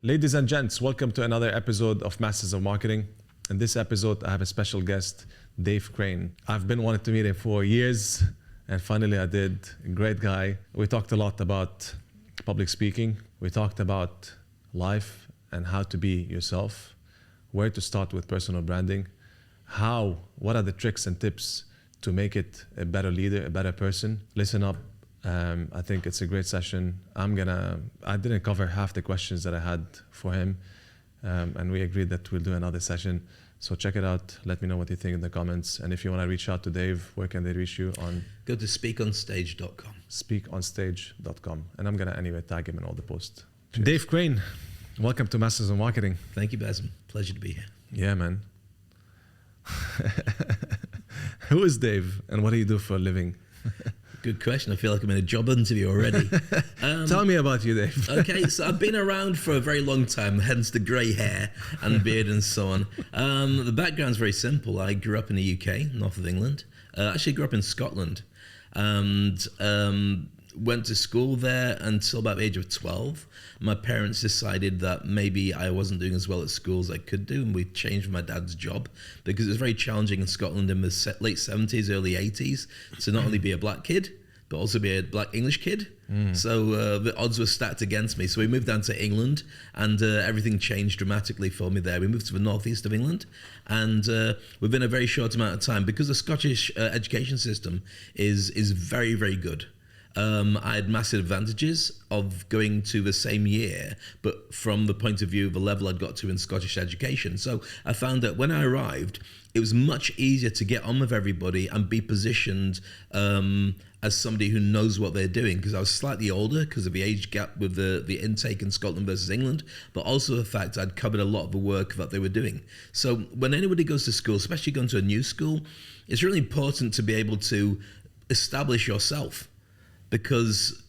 Ladies and gents, welcome to another episode of Masters of Marketing. In this episode, I have a special guest, Dave Crane. I've been wanting to meet him for years, and finally I did. A great guy. We talked a lot about public speaking. We talked about life and how to be yourself, where to start with personal branding, what are the tricks and tips to make it a better leader, a better person. Listen up. I think it's a great session. I didn't cover half the questions that I had for him, and we agreed that we'll do another session. So check it out. Let me know what you think in the comments. And if you want to reach out to Dave, where can they reach you on? Go to speakonstage.com. Speakonstage.com. And I'm going to anyway tag him in all the posts. Cheers. Dave Crane, welcome to Masters of Marketing. Thank you, Basim. Pleasure to be here. Yeah, man. Who is Dave and what do you do for a living? Good question. I feel like I'm in a job interview already. Tell me about you, Dave. Okay, so I've been around for a very long time, hence the grey hair and beard and so on. The background's very simple. I grew up in the UK, north of England. Actually grew up in Scotland and went to school there until about the age of 12. My parents decided that maybe I wasn't doing as well at school as I could do, and we changed my dad's job because it was very challenging in Scotland in the late 70s, early 80s to not only be a black kid, but also be a black English kid. So the odds were stacked against me. So we moved down to England, and everything changed dramatically for me there. We moved to the northeast of England, and within a very short amount of time, because the Scottish education system is very, very good. I had massive advantages of going to the same year, but from the point of view of the level I'd got to in Scottish education. So I found that when I arrived, it was much easier to get on with everybody and be positioned as somebody who knows what they're doing, because I was slightly older because of the age gap with the intake in Scotland versus England, but also the fact I'd covered a lot of the work that they were doing. So when anybody goes to school, especially going to a new school, it's really important to be able to establish yourself, because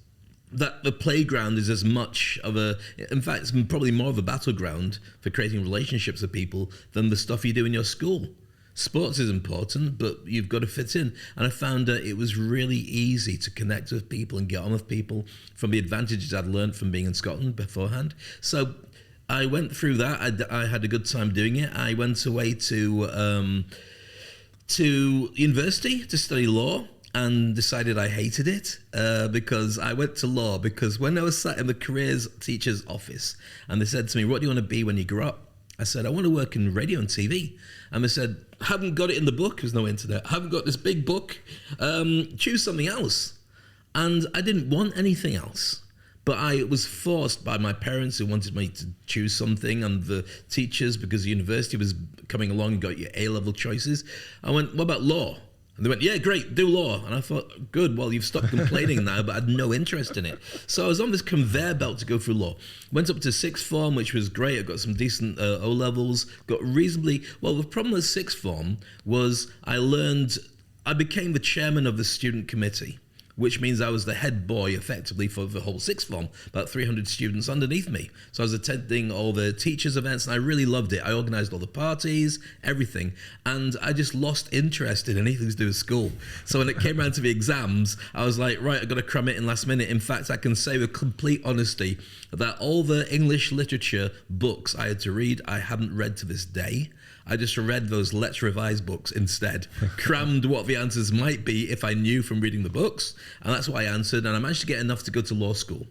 that the playground is as much of in fact, it's probably more of a battleground for creating relationships with people than the stuff you do in your school. Sports is important, but you've got to fit in. And I found that it was really easy to connect with people and get on with people from the advantages I'd learned from being in Scotland beforehand. So I went through that. I had a good time doing it. I went away to university to study law, and decided I hated it because I went to law because when I was sat in the careers teacher's office and they said to me, what do you want to be when you grow up? I said, I want to work in radio and TV. And they said, haven't got it in the book. There's no internet. Haven't got this big book. Choose something else. And I didn't want anything else. But I was forced by my parents who wanted me to choose something, and the teachers, because the university was coming along and got your A-level choices. I went, what about law? And they went, yeah, great, do law. And I thought, good, well, you've stopped complaining now, but I had no interest in it. So I was on this conveyor belt to go through law. Went up to sixth form, which was great. I got some decent O-levels, got reasonably... Well, the problem with sixth form was I became the chairman of the student committee, which means I was the head boy effectively for the whole sixth form, about 300 students underneath me. So I was attending all the teachers' events and I really loved it. I organized all the parties, everything. And I just lost interest in anything to do with school. So when it came around to the exams, I was like, right, I've got to cram it in last minute. In fact, I can say with complete honesty that all the English literature books I had to read, I haven't read to this day. I just read those Let's Revise books instead, crammed what the answers might be if I knew from reading the books, and that's what I answered, and I managed to get enough to go to law school.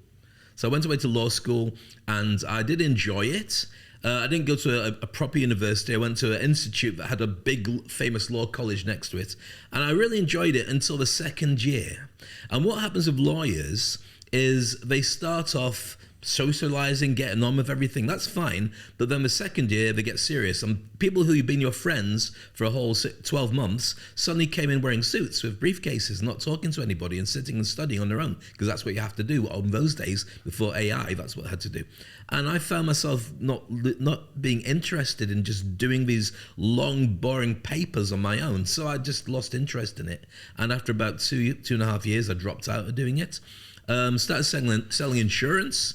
So I went away to law school, and I did enjoy it. I didn't go to a proper university. I went to an institute that had a big, famous law college next to it, and I really enjoyed it until the second year. And what happens with lawyers is they start off socializing, getting on with everything, that's fine, but then the second year they get serious, and people who have been your friends for a whole 12 months suddenly came in wearing suits with briefcases, not talking to anybody and sitting and studying on their own, because that's what you have to do on those days before AI. That's what I had to do. And I found myself not being interested in just doing these long, boring papers on my own, so I just lost interest in it. And after about two and a half years, I dropped out of doing it. Started selling insurance,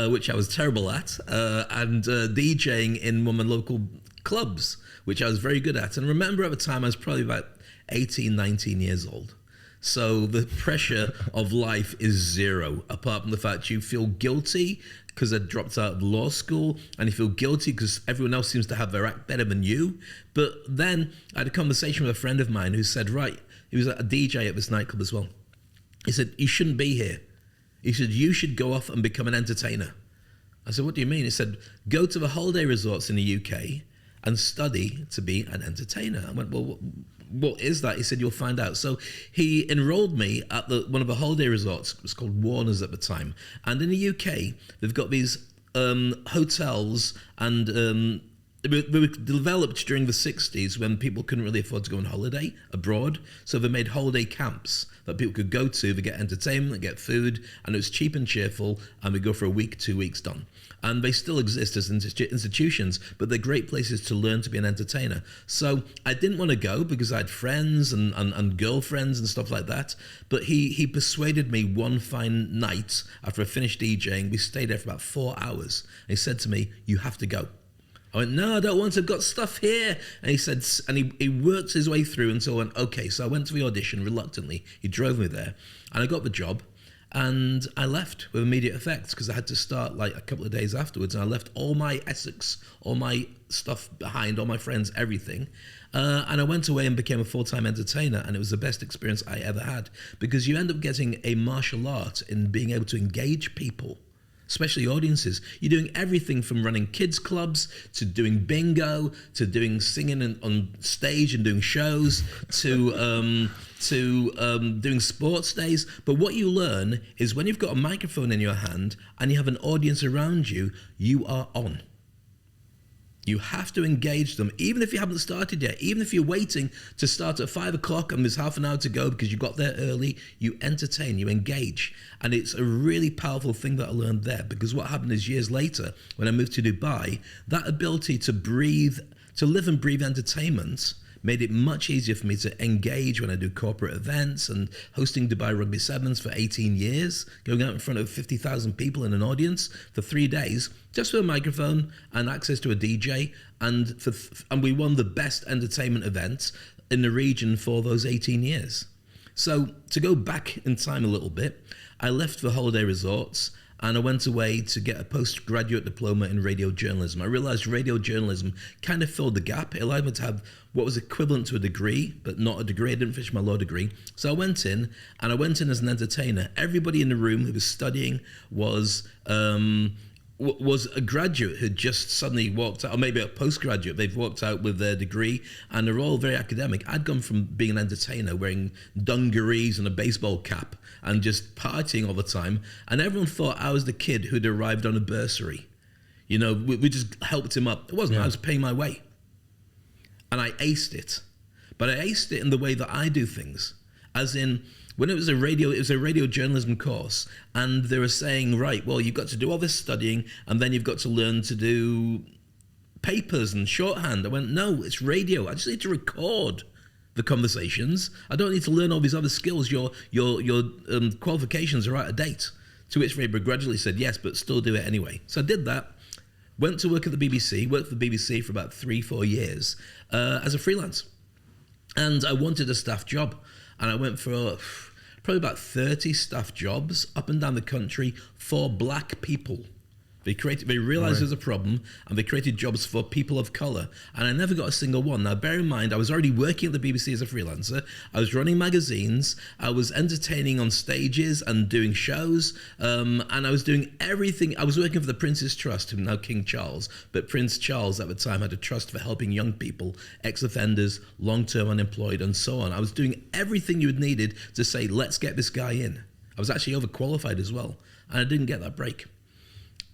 which I was terrible at, and DJing in one of my local clubs, which I was very good at. And remember at the time I was probably about 18, 19 years old. So the pressure of life is zero, apart from the fact you feel guilty because I dropped out of law school, and you feel guilty because everyone else seems to have their act better than you. But then I had a conversation with a friend of mine who said, right, he was a DJ at this nightclub as well. He said, you shouldn't be here. He said, you should go off and become an entertainer. I said, what do you mean? He said, go to the holiday resorts in the UK and study to be an entertainer. I went, well, what is that? He said, you'll find out. So he enrolled me at one of the holiday resorts. It was called Warner's at the time. And in the UK, they've got these hotels, and they were developed during the 60s when people couldn't really afford to go on holiday abroad. So they made holiday camps that people could go to. They get entertainment, they get food, and it was cheap and cheerful, and we go for a week, 2 weeks, done. And they still exist as institutions, but they're great places to learn to be an entertainer. So I didn't want to go because I had friends and girlfriends and stuff like that. But he persuaded me one fine night after I finished DJing. We stayed there for about 4 hours. And he said to me, you have to go. I went, no, I don't want to. I've got stuff here. And he said, and he worked his way through until I went, okay. So I went to the audition reluctantly. He drove me there, and I got the job. And I left with immediate effect because I had to start like a couple of days afterwards. And I left all my Essex, all my stuff behind, all my friends, everything. And I went away and became a full-time entertainer. And it was the best experience I ever had, because you end up getting a martial art in being able to engage people, especially audiences. You're doing everything from running kids clubs to doing bingo to doing singing on stage and doing shows to doing sports days. But what you learn is when you've got a microphone in your hand and you have an audience around you, you are on. You have to engage them, even if you haven't started yet, even if you're waiting to start at 5 o'clock and there's half an hour to go because you got there early. You entertain, you engage. And it's a really powerful thing that I learned there, because what happened is years later, when I moved to Dubai, that ability to live and breathe entertainment made it much easier for me to engage when I do corporate events, and hosting Dubai Rugby Sevens for 18 years, going out in front of 50,000 people in an audience for 3 days, just with a microphone and access to a DJ. And we won the best entertainment event in the region for those 18 years. So to go back in time a little bit, I left the holiday resorts and I went away to get a postgraduate diploma in radio journalism. I realized radio journalism kind of filled the gap. It allowed me to have what was equivalent to a degree, but not a degree. I didn't finish my law degree. So I went in, and I went in as an entertainer. Everybody in the room who was studying was a graduate who just suddenly walked out, or maybe a postgraduate. They've walked out with their degree, and they're all very academic. I'd gone from being an entertainer, wearing dungarees and a baseball cap, and just partying all the time, and everyone thought I was the kid who'd arrived on a bursary. You know, we just helped him up. It wasn't. Yeah. I was paying my way. And I aced it. But I aced it in the way that I do things. As in, when it was a radio journalism course, and they were saying, right, well, you've got to do all this studying, and then you've got to learn to do papers and shorthand. I went, no, it's radio. I just need to record the conversations. I don't need to learn all these other skills. Your qualifications are out of date. To which they gradually said, yes, but still do it anyway. So I did that. Went to work at the BBC, worked for the BBC for about 3-4 years as a freelance. And I wanted a staff job. And I went for probably about 30 staff jobs up and down the country for black people. They realized there's a problem, and they created jobs for people of color. And I never got a single one. Now, bear in mind, I was already working at the BBC as a freelancer. I was running magazines. I was entertaining on stages and doing shows. And I was doing everything. I was working for the Prince's Trust, who now King Charles. But Prince Charles at the time had a trust for helping young people, ex-offenders, long-term unemployed, and so on. I was doing everything you needed to say, let's get this guy in. I was actually overqualified as well. And I didn't get that break.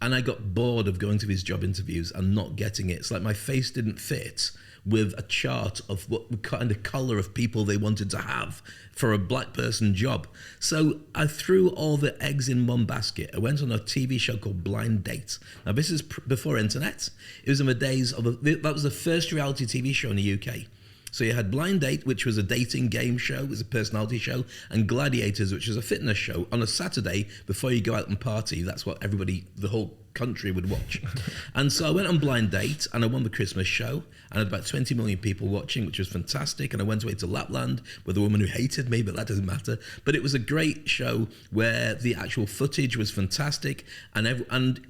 And I got bored of going to these job interviews and not getting it. It's like my face didn't fit with a chart of what kind of color of people they wanted to have for a black person job. So I threw all the eggs in one basket. I went on a TV show called Blind Date. Now, this is before internet. It was in the days of that was the first reality TV show in the UK. So you had Blind Date, which was a dating game show, it was a personality show, and Gladiators, which was a fitness show on a Saturday before you go out and party. That's what everybody, the whole country would watch. And so I went on Blind Date and I won the Christmas show, and I had about 20 million people watching, which was fantastic. And I went away to Lapland with a woman who hated me, but that doesn't matter. But it was a great show where the actual footage was fantastic, and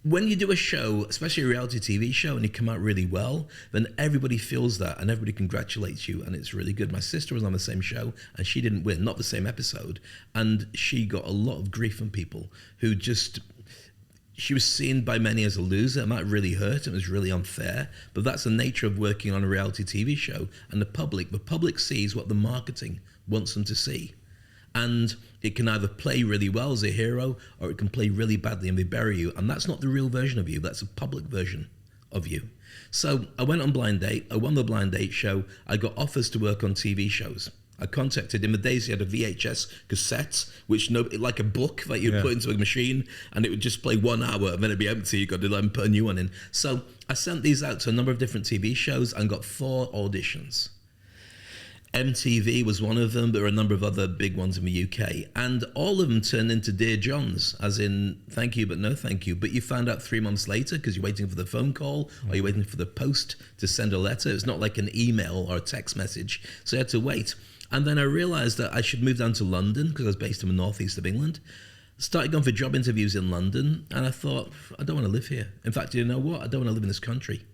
when you do a show, especially a reality TV show, and you come out really well, then everybody feels that and everybody congratulates you, and it's really good. My sister was on the same show and she didn't win, not the same episode, and she got a lot of grief from people who just, she was seen by many as a loser, and that really hurt. It was really unfair, but that's the nature of working on a reality TV show. And the public sees what the marketing wants them to see. And it can either play really well as a hero, or it can play really badly and they bury you. And that's not the real version of you. That's a public version of you. So I went on Blind Date. I won the Blind Date show. I got offers to work on TV shows. I contacted, in the days he had a VHS cassette, which like a book that you'd put into a machine, and it would just play 1 hour and then it'd be empty. You got to then put a new one in. So I sent these out to a number of different TV shows and got 4 auditions. MTV was one of them. There were a number of other big ones in the UK, and all of them turned into Dear Johns, as in thank you but no thank you. But you found out 3 months later because you're waiting for the phone call or you're waiting for the post to send a letter. It's not like an email or a text message, so you had to wait. And then I realised that I should move down to London because I was based in the northeast of England. Started going for job interviews in London, and I thought, I don't want to live here. In fact, you know what? I don't want to live in this country.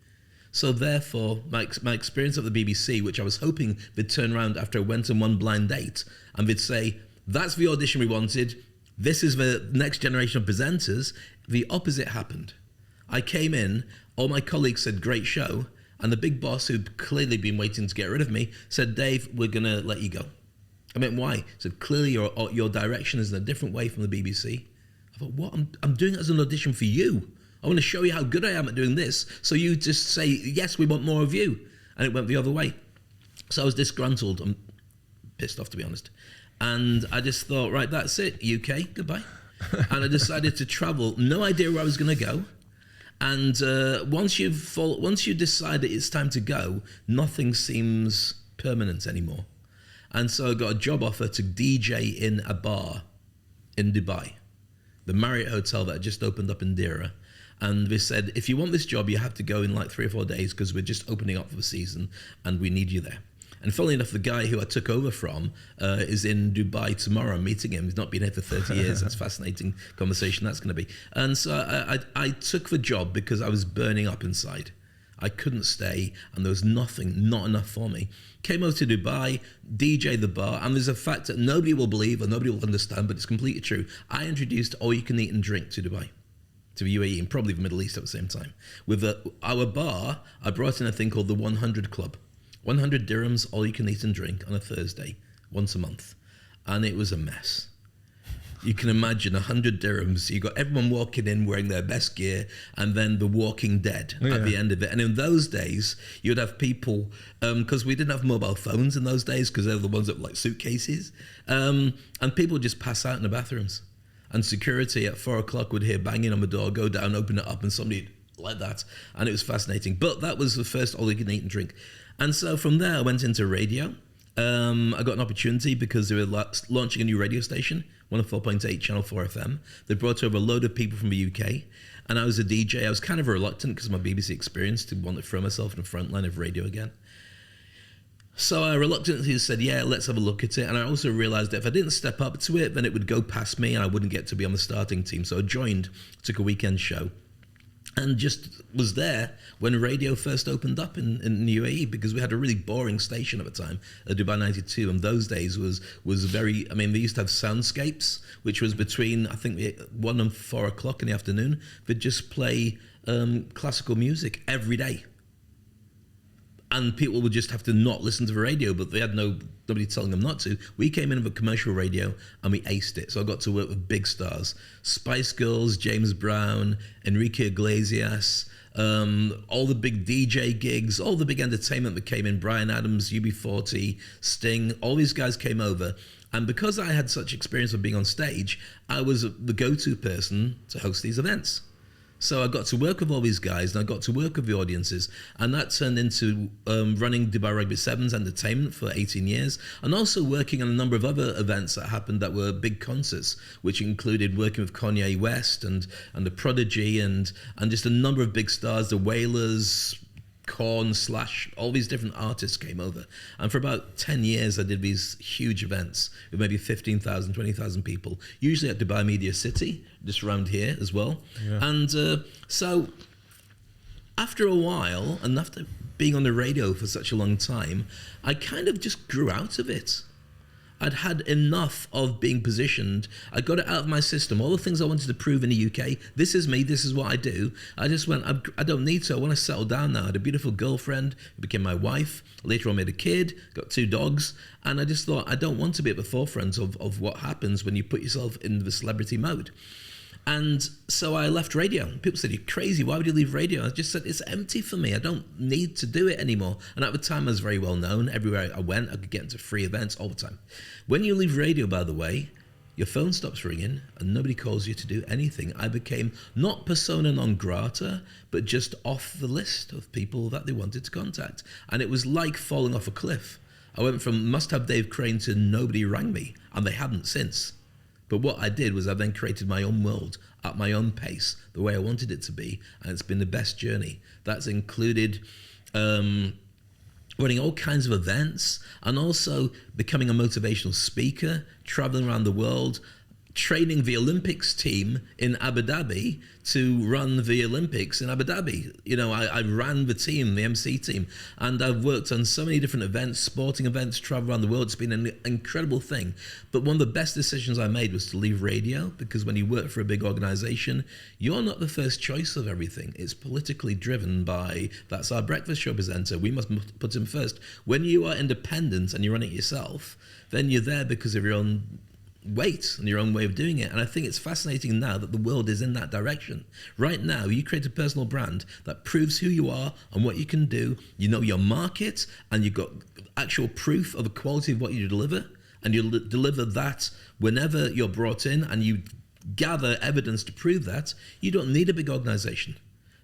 So therefore, my experience at the BBC, which I was hoping they'd turn around after I went on one Blind Date, and they'd say, that's the audition we wanted, this is the next generation of presenters, the opposite happened. I came in, all my colleagues said, great show, and the big boss, who'd clearly been waiting to get rid of me, said, Dave, we're going to let you go. I meant, why? He said, clearly your direction is in a different way from the BBC. I thought, what? I'm doing it as an audition for you. I want to show you how good I am at doing this, so you just say, yes, we want more of you. And it went the other way. So I was disgruntled. I'm pissed off, to be honest. And I just thought, right, that's it, UK, goodbye. And I decided to travel, no idea where I was going to go. And once you decide that it's time to go, nothing seems permanent anymore. And so I got a job offer to DJ in a bar in Dubai, the Marriott Hotel that had just opened up in Deira. And they said, if you want this job, you have to go in like 3 or 4 days because we're just opening up for the season and we need you there. And funnily enough, the guy who I took over from is in Dubai tomorrow. I'm meeting him. He's not been here for 30 years. That's a fascinating conversation that's going to be. And so I took the job because I was burning up inside. I couldn't stay, and there was not enough for me. Came over to Dubai, DJ the bar, and there's a fact that nobody will believe or nobody will understand, but it's completely true. I introduced all you can eat and drink to Dubai, to the UAE, and probably the Middle East at the same time. With our bar, I brought in a thing called the 100 Club. 100 dirhams, all you can eat and drink on a Thursday, once a month. And it was a mess. You can imagine 100 dirhams. You got everyone walking in wearing their best gear, and then the Walking Dead at the end of it. And in those days, you'd have people, because we didn't have mobile phones in those days, because they're the ones that were like suitcases, and people would just pass out in the bathrooms. And security at 4 o'clock would hear banging on the door, go down, open it up, and somebody like that. And it was fascinating. But that was the first all you can eat and drink. And so from there, I went into radio. I got an opportunity because they were launching a new radio station, 104.8 Channel 4 FM. They brought over a load of people from the UK. And I was a DJ. I was kind of reluctant because of my BBC experience to want to throw myself in the front line of radio again. So I reluctantly said, yeah, let's have a look at it. And I also realized that if I didn't step up to it, then it would go past me and I wouldn't get to be on the starting team. So I joined, took a weekend show, and just was there when radio first opened up in the UAE, because we had a really boring station at the time, Dubai 92. And those days was very, I mean, they used to have soundscapes, which was between, I think, 1 and 4 o'clock in the afternoon. They'd just play classical music every day. And people would just have to not listen to the radio, but they had nobody telling them not to. We came in with commercial radio and we aced it. So I got to work with big stars. Spice Girls, James Brown, Enrique Iglesias, all the big DJ gigs, all the big entertainment that came in, Bryan Adams, UB40, Sting, all these guys came over. And because I had such experience of being on stage, I was the go-to person to host these events. So I got to work with all these guys, and I got to work with the audiences, and that turned into running Dubai Rugby Sevens Entertainment for 18 years, and also working on a number of other events that happened that were big concerts, which included working with Kanye West and the Prodigy and just a number of big stars, the Wailers, Korn, Slash, all these different artists came over. And for about 10 years, I did these huge events with maybe 15,000, 20,000 people, usually at Dubai Media City, just around here as well. Yeah. And so after a while, and after being on the radio for such a long time, I kind of just grew out of it. I'd had enough of being positioned. I got it out of my system. All the things I wanted to prove in the UK. This is me. This is what I do. I just went, I don't need to. I want to settle down now. I had a beautiful girlfriend who became my wife. Later on, made a kid, got 2 dogs. And I just thought, I don't want to be at the forefront of what happens when you put yourself in the celebrity mode. And so I left radio. People said, you're crazy. Why would you leave radio? I just said, it's empty for me. I don't need to do it anymore. And at the time, I was very well known. Everywhere I went, I could get into free events all the time. When you leave radio, by the way, your phone stops ringing and nobody calls you to do anything. I became not persona non grata, but just off the list of people that they wanted to contact. And it was like falling off a cliff. I went from must have Dave Crane to nobody rang me, and they hadn't since. But what I did was I then created my own world at my own pace, the way I wanted it to be, and it's been the best journey. That's included running all kinds of events, and also becoming a motivational speaker, traveling around the world, training the Olympics team in Abu Dhabi to run the Olympics in Abu Dhabi. You know, I ran the team, the MC team, and I've worked on so many different events, sporting events, travel around the world. It's been an incredible thing. But one of the best decisions I made was to leave radio, because when you work for a big organization, you're not the first choice of everything. It's politically driven by, that's our breakfast show presenter, we must put him first. When you are independent and you run it yourself, then you're there because of your own weight and your own way of doing it. And I think it's fascinating now that the world is in that direction. Right now, you create a personal brand that proves who you are and what you can do. You know your market, and you've got actual proof of the quality of what you deliver, and you deliver that whenever you're brought in, and you gather evidence to prove that. You don't need a big organization.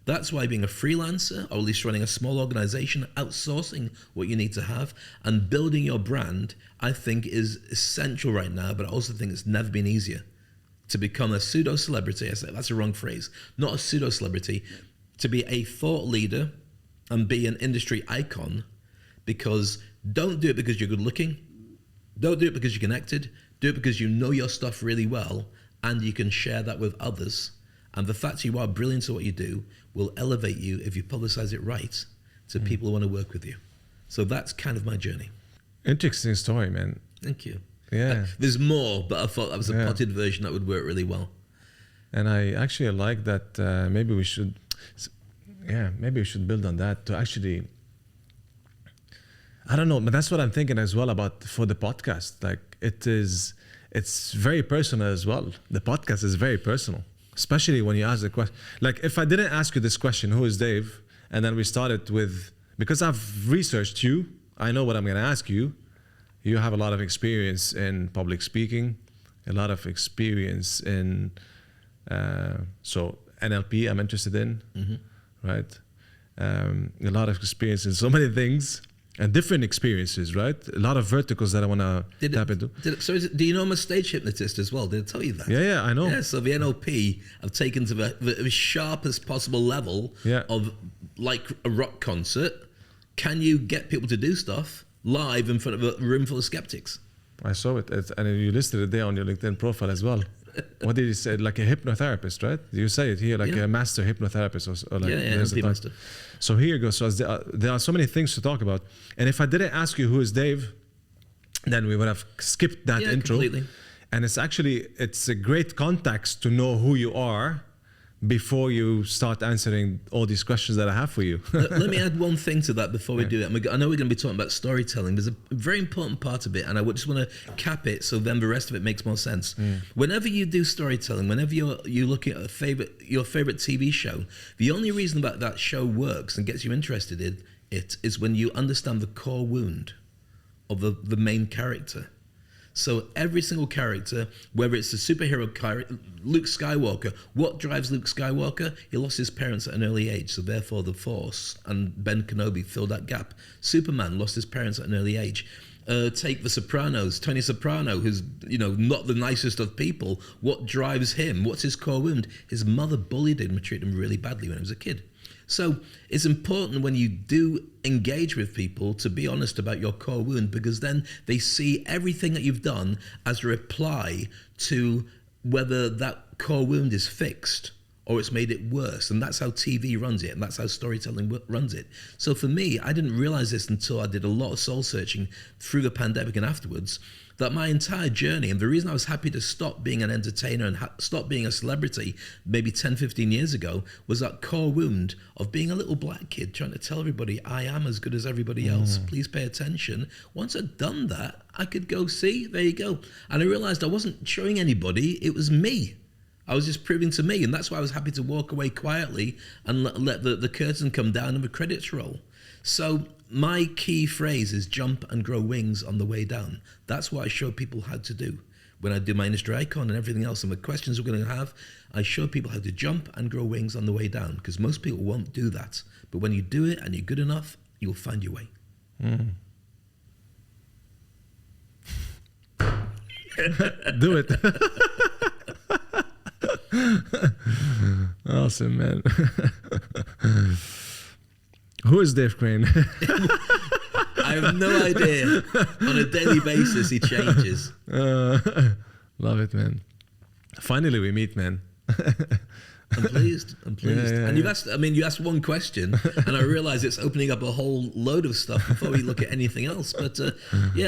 That's why being a freelancer, or at least running a small organization, outsourcing what you need to have, and building your brand, I think is essential right now. But I also think it's never been easier to become a pseudo-celebrity. I say that's a wrong phrase. Not a pseudo-celebrity. To be a thought leader and be an industry icon, because don't do it because you're good looking. Don't do it because you're connected. Do it because you know your stuff really well, and you can share that with others. And the fact you are brilliant at what you do will elevate you, if you publicize it right, to people who want to work with you. So that's kind of my journey. Interesting story, man. Thank you. Yeah. There's more, but I thought that was a potted version that would work really well. And I actually like that. Maybe we should build on that to actually, I don't know, but that's what I'm thinking as well about for the podcast. Like it's very personal as well. The podcast is very personal. Especially when you ask the question, like if I didn't ask you this question, who is Dave? And then we started with, because I've researched you, I know what I'm going to ask you. You have a lot of experience in public speaking, a lot of experience in, so NLP I'm interested in, right? A lot of experience in so many things. And different experiences, right? A lot of verticals that I want to tap into. Do you know I'm a stage hypnotist as well? Did I tell you that? Yeah, I know. Yeah, so the NLP I've taken to the sharpest possible level of like a rock concert. Can you get people to do stuff live in front of a room full of skeptics? I saw it. And you listed it there on your LinkedIn profile as well. What did you say? Like a hypnotherapist, right? You say it here, like a master hypnotherapist or like NLP master. So here you go. So there are so many things to talk about. And if I didn't ask you who is Dave, then we would have skipped that intro. Completely. And it's a great context to know who you are before you start answering all these questions that I have for you. Let me add one thing to that before we do it. I know we're going to be talking about storytelling. There's a very important part of it, and I just want to cap it so then the rest of it makes more sense. Whenever you do storytelling, whenever you look at your favorite TV show, the only reason that show works and gets you interested in it is when you understand the core wound of the main character. So every single character, whether it's the superhero character, Luke Skywalker, what drives Luke Skywalker? He lost his parents at an early age, so therefore the Force and Ben Kenobi filled that gap. Superman lost his parents at an early age. Take The Sopranos, Tony Soprano, who's not the nicest of people. What drives him? What's his core wound? His mother bullied him and treated him really badly when he was a kid. So it's important when you do engage with people to be honest about your core wound, because then they see everything that you've done as a reply to whether that core wound is fixed or it's made it worse. And that's how TV runs it, and that's how storytelling runs it. So for me, I didn't realize this until I did a lot of soul searching through the pandemic and afterwards, that my entire journey, and the reason I was happy to stop being an entertainer and stop being a celebrity maybe 10, 15 years ago, was that core wound of being a little black kid trying to tell everybody I am as good as everybody else. Please pay attention. Once I'd done that, I could go, see, there you go. And I realized I wasn't showing anybody, it was me. I was just proving to me, and that's why I was happy to walk away quietly and let the curtain come down and the credits roll. So my key phrase is jump and grow wings on the way down. That's what I show people how to do. When I do my industry icon and everything else and the questions we're going to have, I show people how to jump and grow wings on the way down, because most people won't do that. But when you do it and you're good enough, you'll find your way. Do it. Awesome, man. Who is Dave Crane? I have no idea. On a daily basis, he changes. Love it, man. Finally, we meet, man. I'm pleased. Yeah, and you asked one question, and I realize it's opening up a whole load of stuff before we look at anything else. But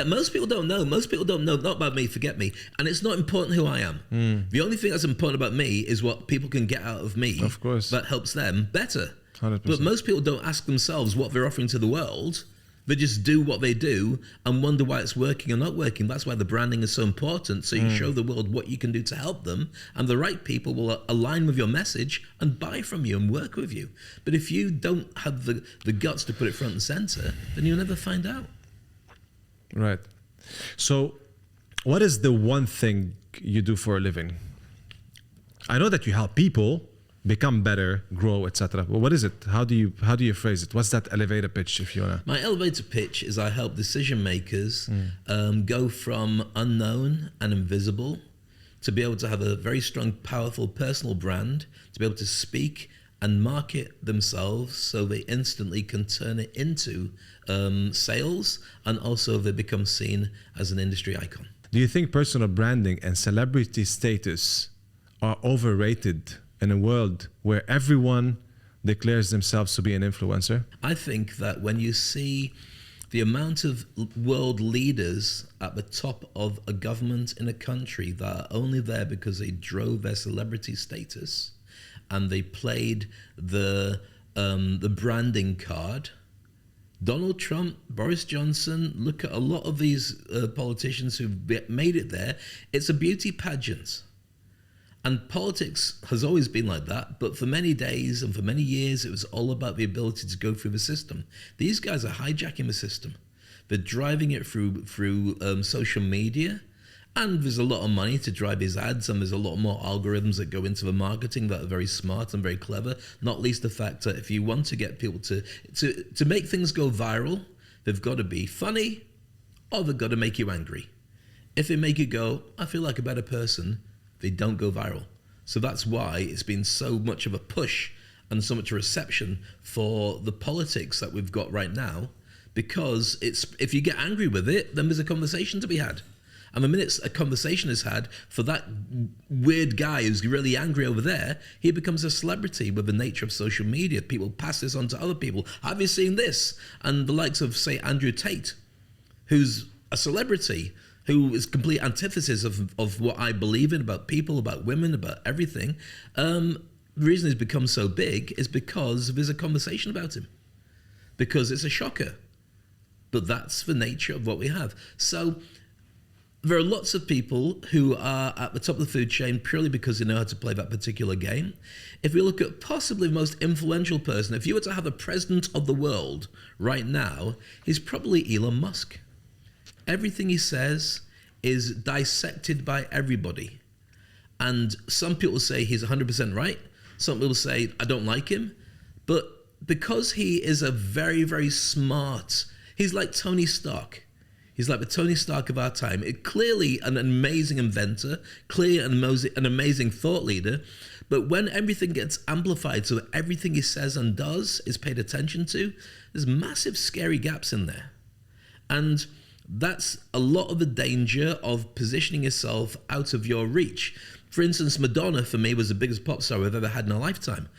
most people don't know. Most people don't know, not about me, forget me. And it's not important who I am. The only thing that's important about me is what people can get out of me. Of course. That helps them better. 100%. But most people don't ask themselves what they're offering to the world. They just do what they do and wonder why it's working or not working. That's why the branding is so important. So you show the world what you can do to help them, and the right people will align with your message and buy from you and work with you. But if you don't have the guts to put it front and center, then you'll never find out. Right. So what is the one thing you do for a living? I know that you help people become better, grow, etc. Well, what is it? How do you phrase it? What's that elevator pitch, if you wanna? My elevator pitch is I help decision makers go from unknown and invisible to be able to have a very strong, powerful personal brand, to be able to speak and market themselves so they instantly can turn it into sales, and also they become seen as an industry icon. Do you think personal branding and celebrity status are overrated in a world where everyone declares themselves to be an influencer? I think that when you see the amount of world leaders at the top of a government in a country that are only there because they drove their celebrity status and they played the branding card, Donald Trump, Boris Johnson, look at a lot of these politicians who've made it there. It's a beauty pageant. And politics has always been like that, but for many days and for many years, it was all about the ability to go through the system. These guys are hijacking the system. They're driving it through social media, and there's a lot of money to drive these ads, and there's a lot more algorithms that go into the marketing that are very smart and very clever, not least the fact that if you want to get people to make things go viral, they've got to be funny, or they've got to make you angry. If they make you go, I feel like a better person, they don't go viral. So that's why it's been so much of a push and so much a reception for the politics that we've got right now, because if you get angry with it, then there's a conversation to be had. And the minute a conversation is had for that weird guy who's really angry over there, he becomes a celebrity with the nature of social media. People pass this on to other people. Have you seen this? And the likes of, say, Andrew Tate, who's a celebrity, who is complete antithesis of what I believe in about people, about women, about everything. The reason he's become so big is because there's a conversation about him, because it's a shocker. But that's the nature of what we have. So there are lots of people who are at the top of the food chain purely because they know how to play that particular game. If we look at possibly the most influential person, if you were to have a president of the world right now, he's probably Elon Musk. Everything he says is dissected by everybody. And some people say he's 100% right. Some people say, I don't like him. But because he is a very, very smart, he's like Tony Stark. He's like the Tony Stark of our time. Clearly an amazing inventor, clearly an amazing thought leader. But when everything gets amplified, so that everything he says and does is paid attention to, there's massive scary gaps in there. And that's a lot of the danger of positioning yourself out of your reach. For instance, Madonna, for me, was the biggest pop star I've ever had in a lifetime.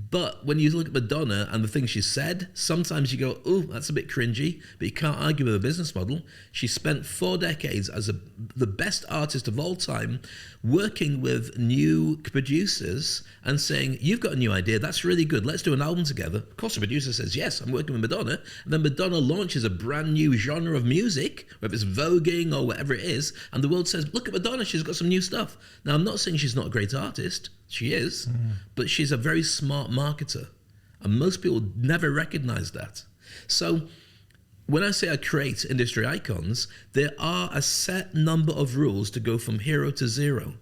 But when you look at Madonna and the things she said, sometimes you go, oh, that's a bit cringy, but you can't argue with her business model. She spent 4 decades as the best artist of all time, working with new producers and saying, you've got a new idea, that's really good, let's do an album together. Of course, the producer says, yes, I'm working with Madonna. And then Madonna launches a brand new genre of music, whether it's voguing or whatever it is, and the world says, look at Madonna, she's got some new stuff. Now, I'm not saying she's not a great artist, she is, but she's a very smart marketer. And most people never recognize that. So when I say I create industry icons, there are a set number of rules to go from hero to zero.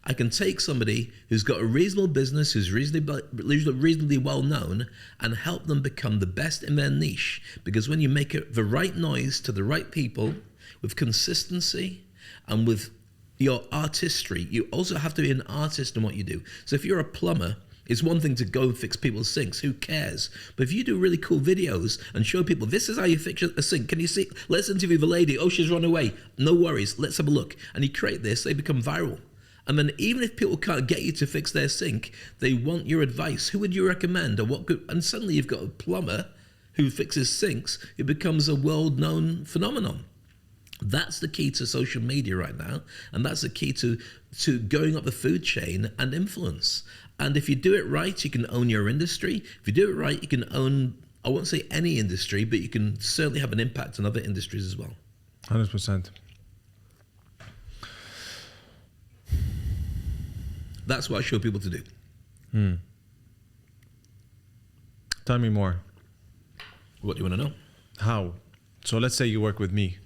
I can take somebody who's got a reasonable business, who's reasonably well known, and help them become the best in their niche. Because when you make it the right noise to the right people, with consistency and with your artistry, you also have to be an artist in what you do. So if you're a plumber, it's one thing to go and fix people's sinks, who cares? But if you do really cool videos and show people, this is how you fix a sink, can you see? Let's interview the lady, oh, she's run away. No worries, let's have a look. And you create this, they become viral. And then even if people can't get you to fix their sink, they want your advice. Who would you recommend? Or what could, and suddenly you've got a plumber who fixes sinks, it becomes a world-known phenomenon. That's the key to social media right now, and that's the key to going up the food chain and influence. And if you do it right, you can own your industry. If you do it right, you can own, I won't say any industry, but you can certainly have an impact on other industries as well. 100%. That's what I show people to do. Tell me more. What do you want to know? How? So let's say you work with me.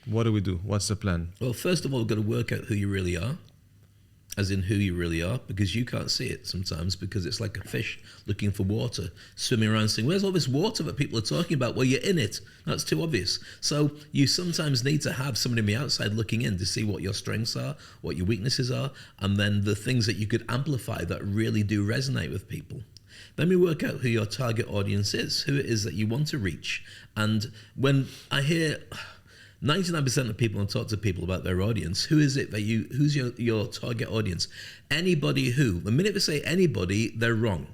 What do we do? What's the plan? Well, first of all, we've got to work out who you really are, as in who you really are, because you can't see it sometimes, because it's like a fish looking for water, swimming around saying, where's all this water that people are talking about? Well, you're in it. That's too obvious. So you sometimes need to have somebody on the outside looking in to see what your strengths are, what your weaknesses are, and then the things that you could amplify that really do resonate with people. Then we work out who your target audience is, who it is that you want to reach. And when I hear 99% of people, and talk to people about their audience, who is it that who's your target audience? Anybody who. The minute they say anybody, they're wrong.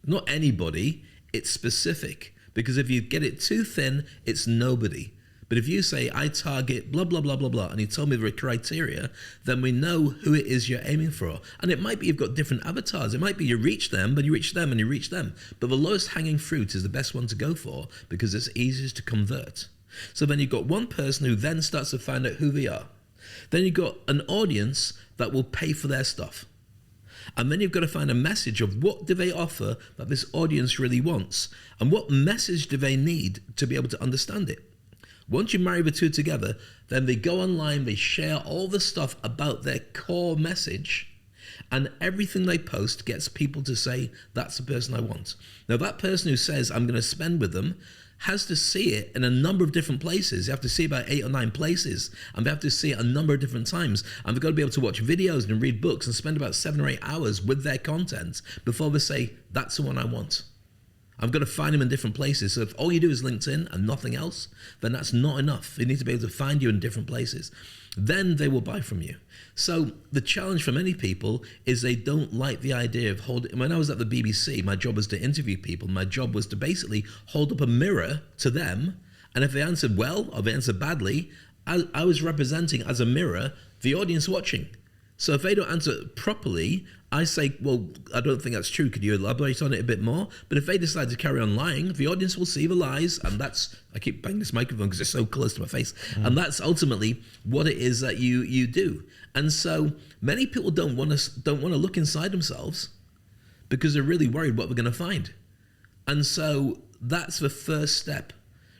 Not anybody, it's specific. Because if you get it too thin, it's nobody. But if you say, I target blah, blah, blah, blah, blah, and you tell me the criteria, then we know who it is you're aiming for. And it might be you've got different avatars. It might be you reach them, but you reach them and you reach them. But the lowest hanging fruit is the best one to go for because it's easiest to convert. So then you've got one person who then starts to find out who they are. Then you've got an audience that will pay for their stuff. And then you've got to find a message of what do they offer that this audience really wants, and what message do they need to be able to understand it. Once you marry the two together, then they go online, they share all the stuff about their core message, and everything they post gets people to say, that's the person I want. Now that person who says, I'm going to spend with them, has to see it in a number of different places. You have to see about 8 or 9 places, and they have to see it a number of different times. And they've got to be able to watch videos and read books and spend about 7 or 8 hours with their content before they say, that's the one I want. I've got to find them in different places. So if all you do is LinkedIn and nothing else, then that's not enough. They need to be able to find you in different places. Then they will buy from you. So the challenge for many people is they don't like the idea of holding. When I was at the BBC, my job was to interview people. My job was to basically hold up a mirror to them. And if they answered well or they answered badly, I was representing as a mirror the audience watching. So if they don't answer properly, I say, well, I don't think that's true. Could you elaborate on it a bit more? But if they decide to carry on lying, the audience will see the lies. And that's, I keep banging this microphone because it's so close to my face. And that's ultimately what it is that you do. And so many people don't want to look inside themselves because they're really worried what we're going to find. And so that's the first step,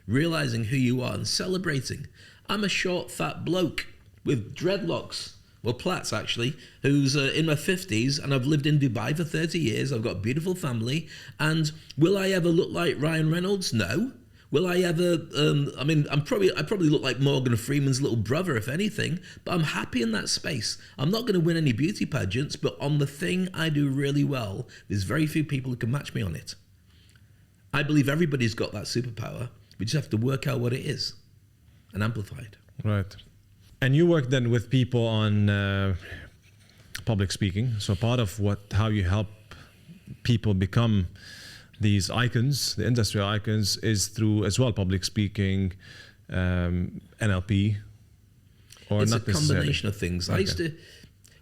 realizing who you are and celebrating. I'm a short, fat bloke. with dreadlocks. Well, plaits actually, who's in my 50s, and I've lived in Dubai for 30 years. I've got a beautiful family. And will I ever look like Ryan Reynolds? No. Will I ever, I probably look like Morgan Freeman's little brother, if anything, but I'm happy in that space. I'm not going to win any beauty pageants, but on the thing I do really well, there's very few people who can match me on it. I believe everybody's got that superpower. We just have to work out what it is and amplify it. Right. And you work then with people on public speaking. So part of how you help people become these icons, the industry icons, is through as well public speaking, NLP, or it's not a combination of things. Okay. I used to,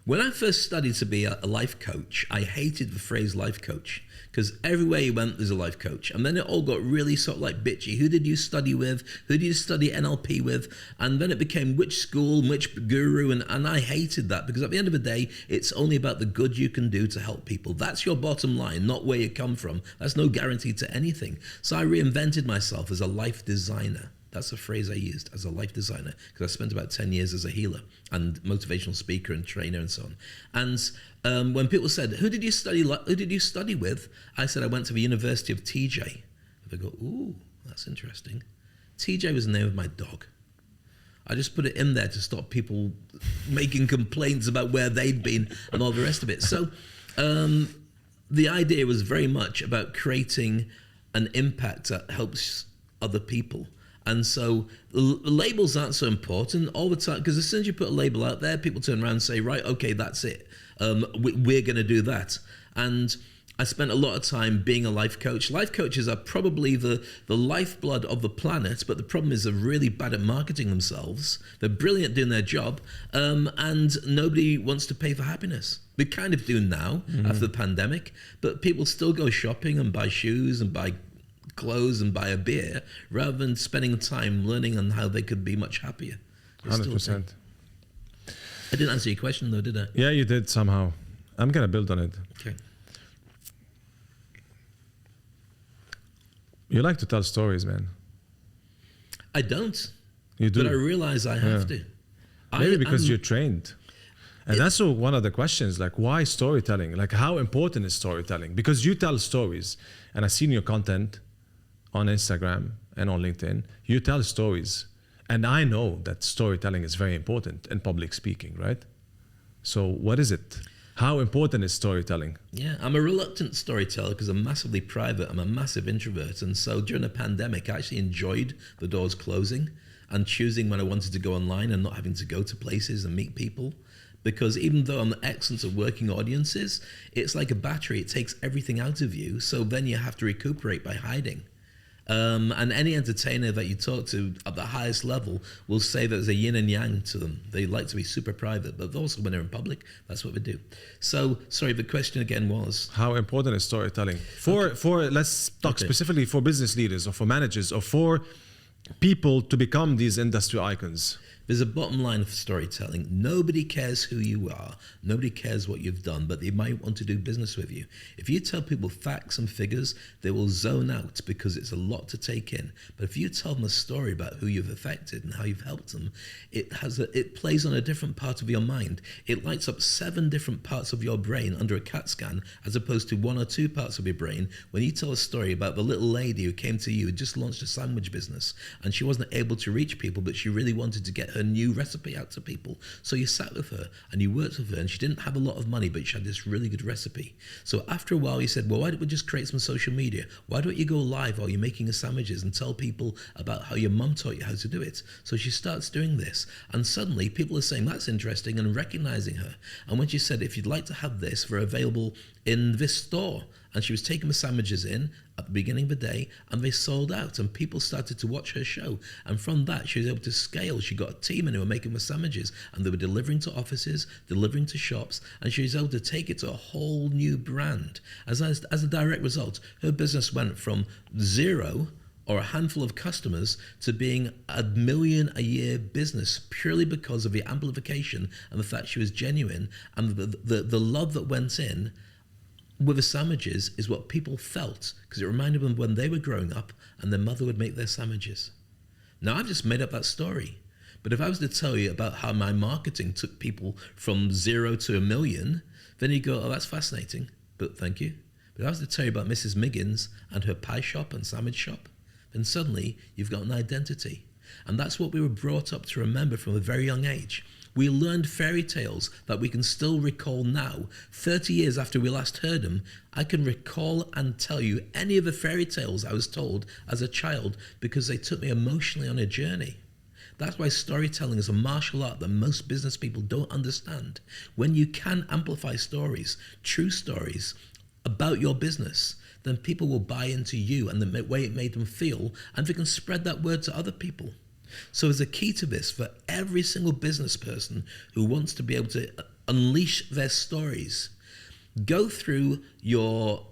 when I first studied to be a life coach, I hated the phrase life coach because everywhere you went, there's a life coach. And then it all got really sort of like bitchy. Who did you study with? Who did you study NLP with? And then it became which school, which guru, and I hated that because at the end of the day, it's only about the good you can do to help people. That's your bottom line, not where you come from. That's no guarantee to anything. So I reinvented myself as a life designer. That's the phrase I used, as a life designer, because I spent about 10 years as a healer and motivational speaker and trainer and so on. And when people said, who did you study with? I said, I went to the University of TJ. And they go, ooh, that's interesting. TJ was the name of my dog. I just put it in there to stop people making complaints about where they'd been and all the rest of it. So the idea was very much about creating an impact that helps other people. And so labels aren't so important all the time, because as soon as you put a label out there, people turn around and say, right, okay, that's it. We're going to do that. And I spent a lot of time being a life coach. Life coaches are probably the lifeblood of the planet, but the problem is they're really bad at marketing themselves. They're brilliant doing their job, and nobody wants to pay for happiness. We kind of do now after the pandemic, but people still go shopping and buy shoes and buy clothes and buy a beer rather than spending time learning on how they could be much happier. 100%. I didn't answer your question though, did I? Yeah, you did somehow. I'm going to build on it. Okay. You like to tell stories, man. I don't. You do. But I realize I have to. Maybe because you're trained. And that's one of the questions, like why storytelling? Like how important is storytelling? Because you tell stories, and I've seen your content on Instagram and on LinkedIn. You tell stories. And I know that storytelling is very important in public speaking, right? So what is it? How important is storytelling? Yeah, I'm a reluctant storyteller because I'm massively private. I'm a massive introvert. And so during the pandemic, I actually enjoyed the doors closing and choosing when I wanted to go online and not having to go to places and meet people. Because even though I'm the essence of working audiences, it's like a battery. It takes everything out of you. So then you have to recuperate by hiding. And any entertainer that you talk to at the highest level will say that there's a yin and yang to them. They like to be super private, but also when they're in public, that's what we do. So, sorry, the question again was? How important is storytelling? For let's talk specifically for business leaders or for managers or for people to become these industry icons. There's a bottom line of storytelling. Nobody cares who you are. Nobody cares what you've done, but they might want to do business with you. If you tell people facts and figures, they will zone out because it's a lot to take in. But if you tell them a story about who you've affected and how you've helped them, it plays on a different part of your mind. It lights up 7 different parts of your brain under a CAT scan, as opposed to 1 or 2 parts of your brain. When you tell a story about the little lady who came to you, just launched a sandwich business, and she wasn't able to reach people, but she really wanted to get her new recipe out to people. So you sat with her and you worked with her, and she didn't have a lot of money, but she had this really good recipe. So after a while you said, well, why don't we just create some social media? Why don't you go live while you're making the sandwiches and tell people about how your mum taught you how to do it? So she starts doing this, and suddenly people are saying that's interesting and recognizing her. And when she said, if you'd like to have this, we're available in this store, and she was taking the sandwiches in at the beginning of the day, and they sold out, and people started to watch her show. And from that, she was able to scale. She got a team in who were making the sandwiches, and they were delivering to offices, delivering to shops, and she was able to take it to a whole new brand. As a direct result, her business went from 0 or a handful of customers to being $1 million a year business, purely because of the amplification and the fact she was genuine, and the love that went in with the sandwiches is what people felt, because it reminded them when they were growing up and their mother would make their sandwiches. Now I've just made up that story, But if I was to tell you about how my marketing took people from 0 to 1 million, then you go, oh, that's fascinating, but thank you. But if I was to tell you about Mrs. Miggins and her pie shop and sandwich shop, then suddenly you've got an identity. And that's what we were brought up to remember from a very young age. We learned fairy tales that we can still recall now. 30 years after we last heard them, I can recall and tell you any of the fairy tales I was told as a child because they took me emotionally on a journey. That's why storytelling is a martial art that most business people don't understand. When you can amplify stories, true stories, about your business, then people will buy into you and the way it made them feel, and they can spread that word to other people. So there's a key to this for every single business person who wants to be able to unleash their stories. Go through your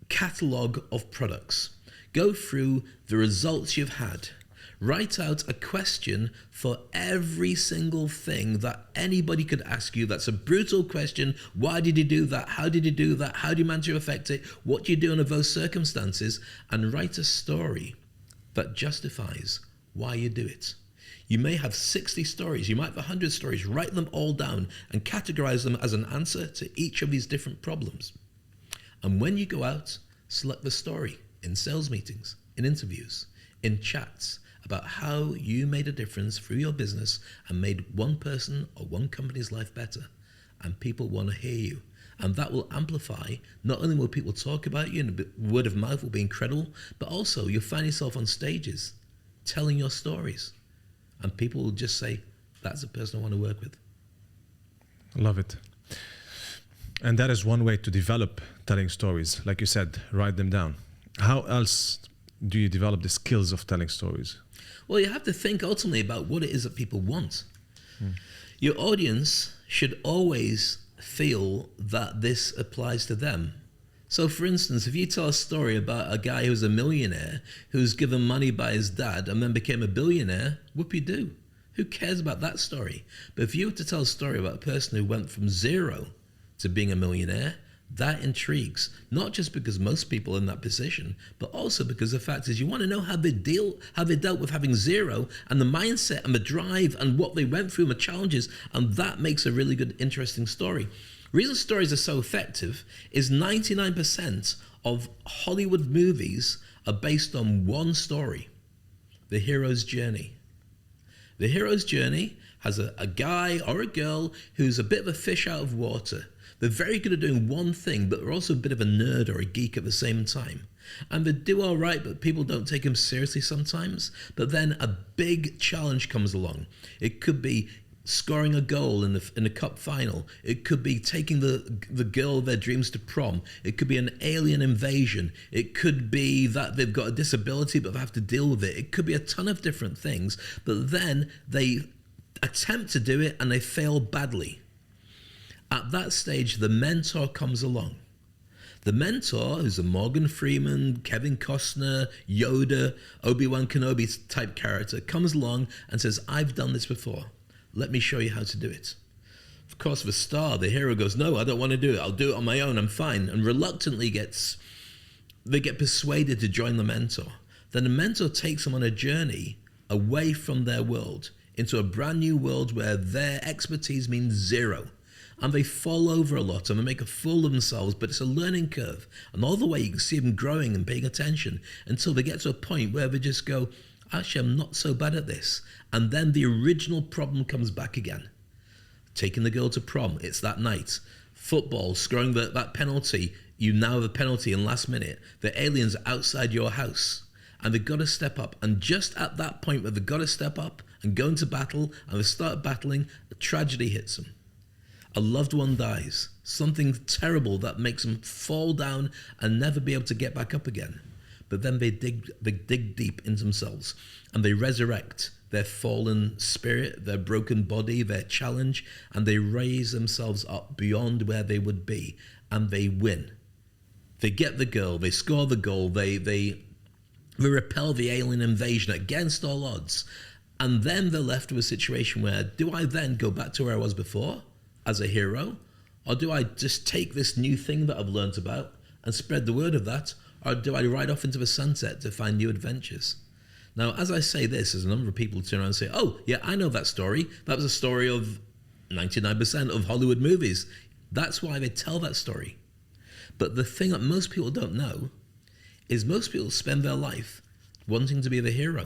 catalog of products. Go through the results you've had. Write out a question for every single thing that anybody could ask you. That's a brutal question. Why did you do that? How did you do that? How do you manage to affect it? What do you do under those circumstances? And write a story that justifies why you do it. You may have 60 stories. You might have 100 stories. Write them all down and categorize them as an answer to each of these different problems. And when you go out, select the story in sales meetings, in interviews, in chats, about how you made a difference through your business and made one person or one company's life better. And people want to hear you. And that will amplify. Not only will people talk about you and word of mouth will be incredible, but also you'll find yourself on stages telling your stories. And people will just say, that's the person I want to work with. Love it. And that is one way to develop telling stories. Like you said, write them down. How else do you develop the skills of telling stories? Well, you have to think ultimately about what it is that people want. Your audience should always feel that this applies to them. So, for instance, if you tell a story about a guy who's a millionaire, who's given money by his dad and then became a billionaire, whoop-de-doo. Who cares about that story? But if you were to tell a story about a person who went from 0 to being a millionaire, that intrigues, not just because most people are in that position, but also because the fact is you want to know how they dealt with having 0 and the mindset and the drive and what they went through and the challenges, and that makes a really good, interesting story. Reason stories are so effective is 99% of Hollywood movies are based on one story, the hero's journey. The hero's journey has a guy or a girl who's a bit of a fish out of water. They're very good at doing one thing, but they're also a bit of a nerd or a geek at the same time. And they do all right, but people don't take them seriously sometimes. But then a big challenge comes along. It could be scoring a goal in the cup final. It could be taking the girl of their dreams to prom. It could be an alien invasion. It could be that they've got a disability, but they have to deal with it. It could be a ton of different things. But then they attempt to do it and they fail badly. At that stage, the mentor comes along. The mentor, who's a Morgan Freeman, Kevin Costner, Yoda, Obi-Wan Kenobi type character, comes along and says, I've done this before. Let me show you how to do it. Of course, the star, the hero, goes, no, I don't want to do it. I'll do it on my own. I'm fine. And reluctantly they get persuaded to join the mentor. Then the mentor takes them on a journey away from their world into a brand new world where their expertise means 0. And they fall over a lot and they make a fool of themselves, but it's a learning curve. And all the way you can see them growing and paying attention until they get to a point where they just go, actually, I'm not so bad at this. And then the original problem comes back again. Taking the girl to prom, it's that night. Football, scoring that penalty, you now have a penalty in last minute. The aliens are outside your house and they've got to step up. And just at that point where they've got to step up and go into battle and they start battling, a tragedy hits them. A loved one dies, something terrible that makes them fall down and never be able to get back up again. But then they dig deep into themselves and they resurrect their fallen spirit, their broken body, their challenge, and they raise themselves up beyond where they would be, and they win. They get the girl, they score the goal, they repel the alien invasion against all odds, and then they're left with a situation where, do I then go back to where I was before as a hero, or do I just take this new thing that I've learned about and spread the word of that, or do I ride off into the sunset to find new adventures? Now, as I say this, there's a number of people turn around and say, oh, yeah, I know that story. That was a story of 99% of Hollywood movies. That's why they tell that story. But the thing that most people don't know is most people spend their life wanting to be the hero,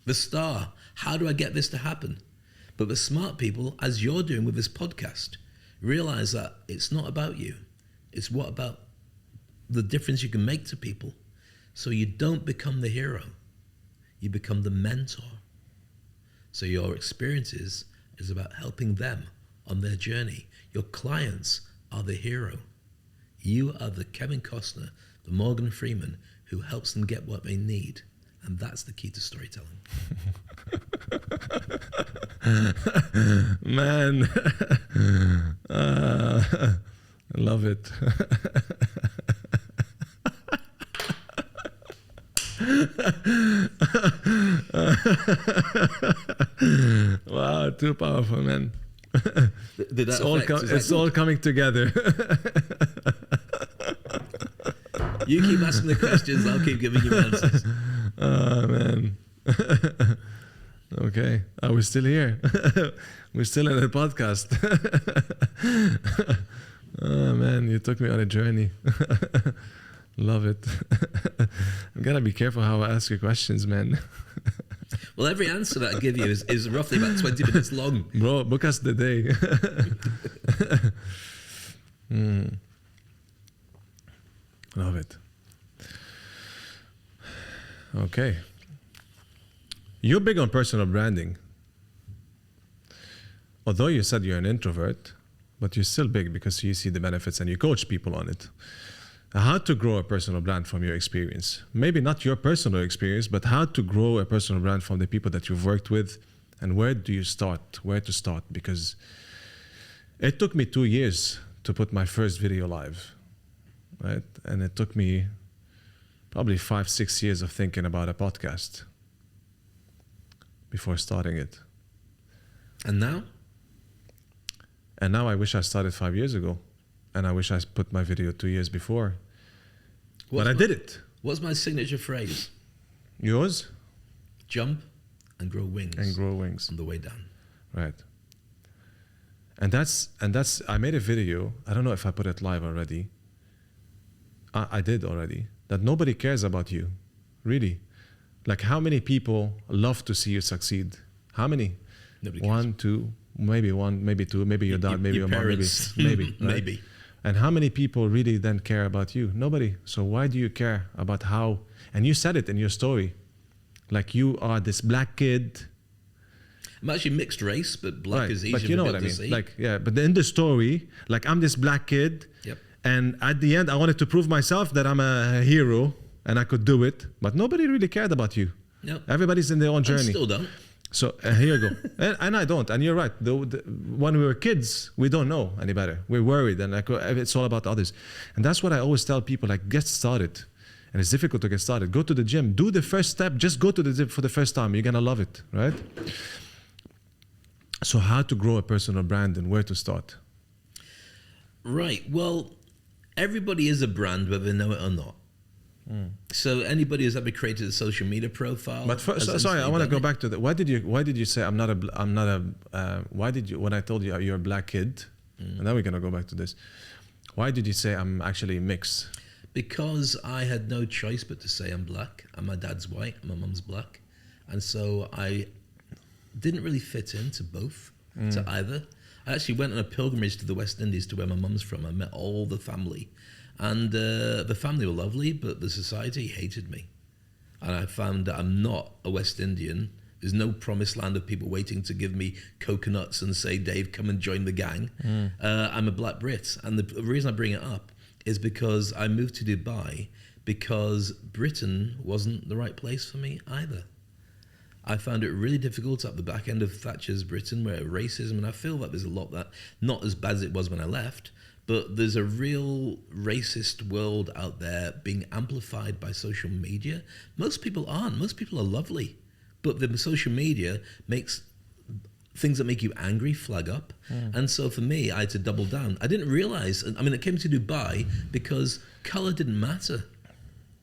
the star. How do I get this to happen? But the smart people, as you're doing with this podcast, realize that it's not about you. It's what about the difference you can make to people. So you don't become the hero. You become the mentor. So your experiences is about helping them on their journey. Your clients are the hero. You are the Kevin Costner, the Morgan Freeman, who helps them get what they need. And that's the key to storytelling. Man, I love it. Wow, too powerful, man. It's all coming together. You keep asking the questions, I'll keep giving you answers. Oh, man. Okay. Oh, we're still here. We're still in the podcast. Oh, man, you took me on a journey. Love it. I'm gonna be careful how I ask you questions, man. Well, every answer that I give you is roughly about 20 minutes long. Bro, book us the day. Love it. Okay. You're big on personal branding. Although you said you're an introvert, but you're still big because you see the benefits and you coach people on it. How to grow a personal brand from your experience? Maybe not your personal experience, but how to grow a personal brand from the people that you've worked with, and where do you start? Where to start? Because it took me 2 years to put my first video live, right? And it took me probably 5-6 years of thinking about a podcast before starting it. And now? And now I wish I started 5 years ago. And I wish I put my video 2 years before. But I did it. What's my signature phrase? Yours? Jump and grow wings. And grow wings. On the way down. Right. And that's I made a video. I don't know if I put it live already. I did already. That nobody cares about you. Really. Like, how many people love to see you succeed? How many? Nobody cares. 1, 2, maybe 1, maybe 2, maybe your dad, maybe your mom, maybe. Right? Maybe. And how many people really then care about you? Nobody. So why do you care about how? And you said it in your story. Like, you are this black kid. I'm actually mixed race, but black Right. is easier But you know for what I people to mean? see. Like, yeah, but in the story, like, I'm this black kid. Yep. And at the end, I wanted to prove myself that I'm a hero and I could do it. But nobody really cared about you. No. Everybody's in their own journey. I still don't. So here you go. And I don't. And you're right. When we were kids, we don't know any better. We're worried, and like, it's all about others. And that's what I always tell people, like, get started. And it's difficult to get started. Go to the gym. Do the first step. Just go to the gym for the first time. You're going to love it, right? So how to grow a personal brand and where to start? Right. Well, everybody is a brand, whether they know it or not. So anybody who's ever created a social media profile. But first, sorry, I want to go back to that. Why did you say why did you, when I told you you're a black kid, and then we're going to go back to this. Why did you say I'm actually mixed? Because I had no choice but to say I'm black, and my dad's white, and my mum's black. And so I didn't really fit into both, to either. I actually went on a pilgrimage to the West Indies, to where my mum's from. I met all the family. And the family were lovely, but the society hated me. And I found that I'm not a West Indian. There's no promised land of people waiting to give me coconuts and say, Dave, come and join the gang. I'm a black Brit. And the reason I bring it up is because I moved to Dubai because Britain wasn't the right place for me either. I found it really difficult at the back end of Thatcher's Britain, where racism, and I feel that there's a lot that, not as bad as it was when I left, but there's a real racist world out there being amplified by social media. Most people aren't. Most people are lovely. But the social media makes things that make you angry flag up. And so for me, I had to double down. I didn't realize, I mean, I came to Dubai because color didn't matter.